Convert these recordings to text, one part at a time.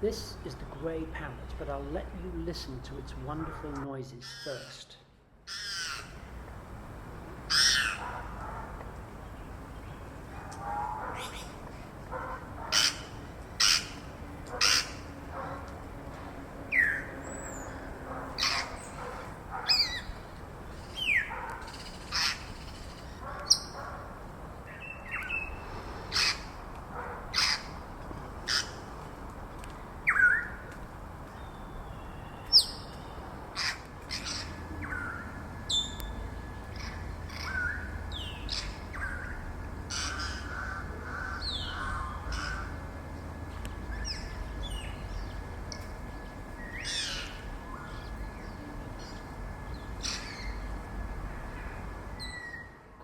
This is the Grey Parrot, but I'll let you listen to its wonderful noises first.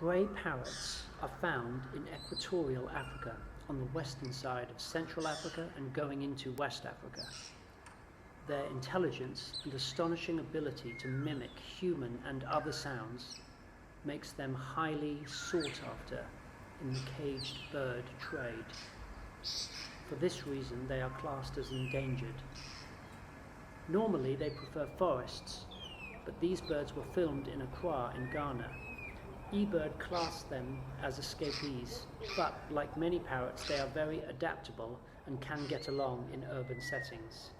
Grey parrots are found in equatorial Africa, on the western side of Central Africa and going into West Africa. Their intelligence and astonishing ability to mimic human and other sounds makes them highly sought after in the caged bird trade. For this reason, they are classed as endangered. Normally, they prefer forests, but these birds were filmed in Accra in Ghana. eBird classed them as escapees, but like many parrots, they are very adaptable and can get along in urban settings.